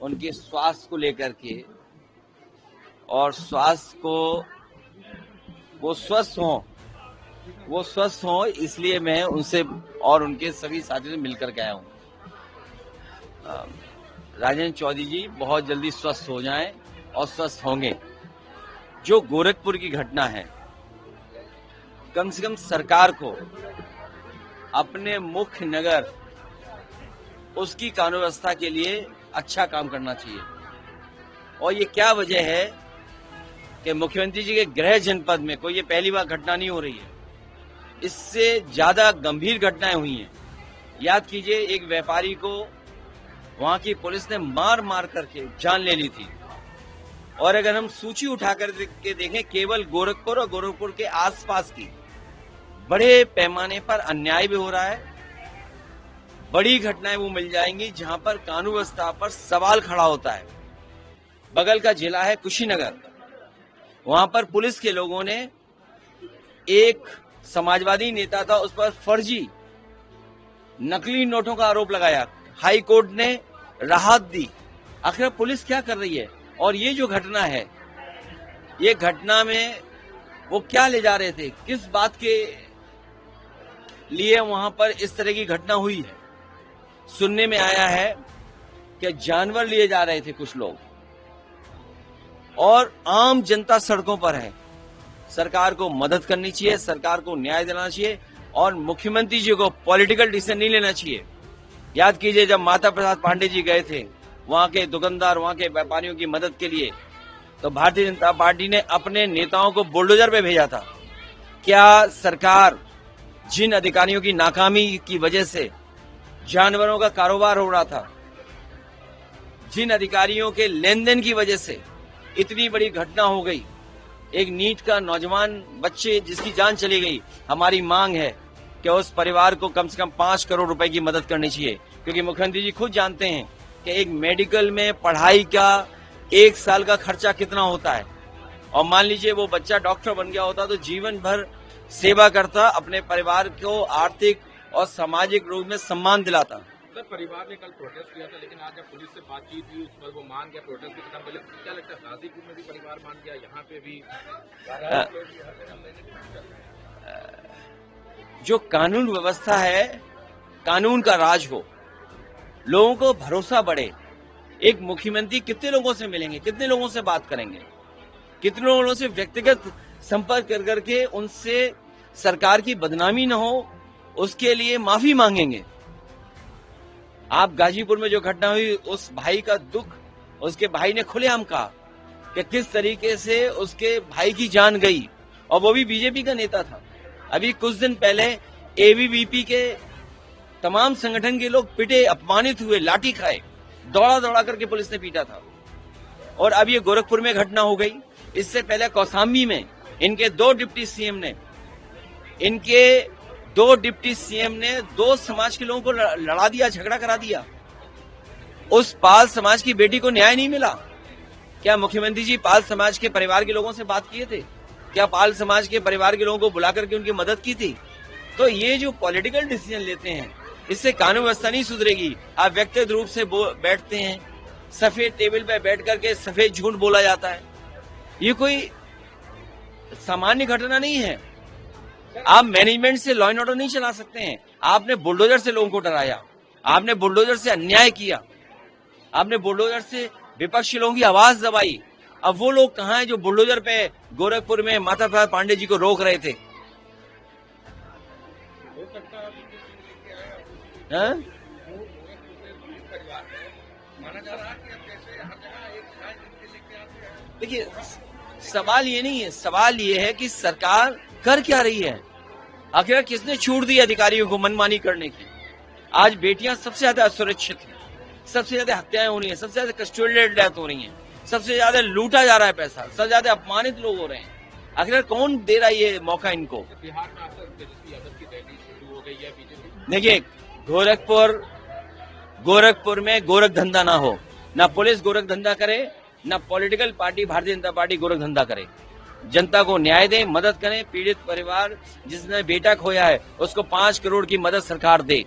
उनके स्वास्थ्य को लेकर के और स्वास्थ्य को वो स्वस्थ हों इसलिए मैं उनसे और उनके सभी साथियों से मिलकर के आया हूँ। राजेंद्र चौधरी जी बहुत जल्दी स्वस्थ हो जाएं और स्वस्थ होंगे। जो गोरखपुर की घटना है, कम से कम सरकार को अपने मुख्य नगर उसकी कानून व्यवस्था के लिए अच्छा काम करना चाहिए। और ये क्या वजह है कि मुख्यमंत्री जी के गृह जनपद में कोई ये पहली बार घटना नहीं हो रही है, इससे ज्यादा गंभीर घटनाएं हुई हैं। याद कीजिए, एक व्यापारी को वहां की पुलिस ने मार मार करके जान ले ली थी। और अगर हम सूची उठाकर के देखें, केवल गोरखपुर और गोरखपुर के आसपास की बड़े पैमाने पर अन्याय भी हो रहा है। बड़ी घटनाएं वो मिल जाएंगी जहां पर कानून व्यवस्था पर सवाल खड़ा होता है। बगल का जिला है कुशीनगर, वहां पर पुलिस के लोगों ने एक समाजवादी नेता था, उस पर फर्जी नकली नोटों का आरोप लगाया। हाई कोर्ट ने राहत दी। आखिर पुलिस क्या कर रही है? और ये जो घटना है, ये घटना में वो क्या ले जा रहे थे, किस बात के लिए वहां पर इस तरह की घटना हुई है? सुनने में आया है कि जानवर लिए जा रहे थे कुछ लोग और आम जनता सड़कों पर है। सरकार को मदद करनी चाहिए, सरकार को न्याय देना चाहिए और मुख्यमंत्री जी को पॉलिटिकल डिसीजन नहीं लेना चाहिए। याद कीजिए, जब माता प्रसाद पांडे जी गए थे वहां के दुकानदार, वहां के व्यापारियों की मदद के लिए, तो भारतीय जनता पार्टी ने अपने नेताओं को बुलडोजर पे भेजा था। क्या सरकार जिन अधिकारियों की नाकामी की वजह से जानवरों का कारोबार हो रहा था, जिन अधिकारियों के लेन देन की वजह से इतनी बड़ी घटना हो गई, एक नीट का नौजवान बच्चे जिसकी जान चली गई, हमारी मांग है कि उस परिवार को कम से कम 5 करोड़ रुपए की मदद करनी चाहिए। क्योंकि मुख्यमंत्री जी खुद जानते हैं कि एक मेडिकल में पढ़ाई का 1 साल का खर्चा कितना होता है। और मान लीजिए वो बच्चा डॉक्टर बन गया होता तो जीवन भर सेवा करता, अपने परिवार को आर्थिक और सामाजिक रूप में सम्मान दिलाता। सर, परिवार ने कल प्रोटेस्ट किया था, लेकिन आज जब पुलिस से बातचीत हुई उस पर वो मान गया, प्रोटेस्ट भी खत्म हो गया। क्या लगता है, गाजीपुर में भी परिवार मान गया, यहाँ पे भी? जो कानून व्यवस्था है, कानून का राज हो, लोगों को भरोसा बढ़े। एक मुख्यमंत्री कितने लोगों से मिलेंगे, कितने लोगों से बात करेंगे, कितने लोगों से व्यक्तिगत संपर्क कर करके उनसे सरकार की बदनामी न हो, उसके लिए माफी मांगेंगे। आप गाजीपुर में जो घटना हुई, उस भाई का दुख, उसके भाई ने खुलेआम कहा कि किस तरीके से उसके भाई की जान गई, और वो भी बीजेपी का नेता था। अभी कुछ दिन पहले एबीवीपी के तमाम संगठन के लोग पिटे, अपमानित हुए, लाठी खाए, दौड़ा दौड़ा करके पुलिस ने पीटा था। और अब ये गोरखपुर में घटना हो गई। इससे पहले कौशाम्बी में इनके दो डिप्टी सीएम ने 2 समाज के लोगों को लड़ा दिया, झगड़ा करा दिया। उस पाल समाज की बेटी को न्याय नहीं मिला। क्या मुख्यमंत्री जी पाल समाज के परिवार के लोगों से बात किए थे? क्या पाल समाज के परिवार के लोगों को बुला करके उनकी मदद की थी? तो ये जो पॉलिटिकल डिसीजन लेते हैं, इससे कानून व्यवस्था नहीं सुधरेगी। आप व्यक्तिगत रूप से बैठते हैं, सफेद टेबल पे बैठ करके सफेद झूठ बोला जाता है। ये कोई सामान्य घटना नहीं है। आप मैनेजमेंट से लॉ एंड ऑर्डर नहीं चला सकते हैं। आपने बुलडोजर से लोगों को डराया, आपने बुलडोजर से अन्याय किया, आपने बुलडोजर से विपक्षी लोगों की आवाज दबाई। अब वो लोग कहां हैं जो बुलडोजर पे गोरखपुर में माता प्रसाद पांडे जी को रोक रहे थे? देखिए, सवाल ये नहीं है, सवाल ये है कि सरकार कर क्या रही है। आखिर किसने छूट दी अधिकारियों को मनमानी करने की? आज बेटियां सबसे ज्यादा असुरक्षित हैं, सबसे ज्यादा हत्याएं हो रही हैं, सबसे ज्यादा कस्टोडियल डेथ हो रही हैं, सबसे ज्यादा लूटा जा रहा है पैसा, सबसे ज्यादा अपमानित लोग हो रहे हैं। आखिर कौन दे रहा है ये मौका इनको? बिहार में आपका तेजस्वी यादव की रैली शुरू हो गई है बीजेपी। देखिए, गोरखपुर में गोरख धंधा ना हो, ना पुलिस गोरख धंधा करे, ना political party Bharatiya Janata party Gorakh धंधा करे। जनता को न्याय दें, मदद करें। पीड़ित परिवार जिसने बेटा खोया है उसको 5 करोड़ की मदद सरकार दे।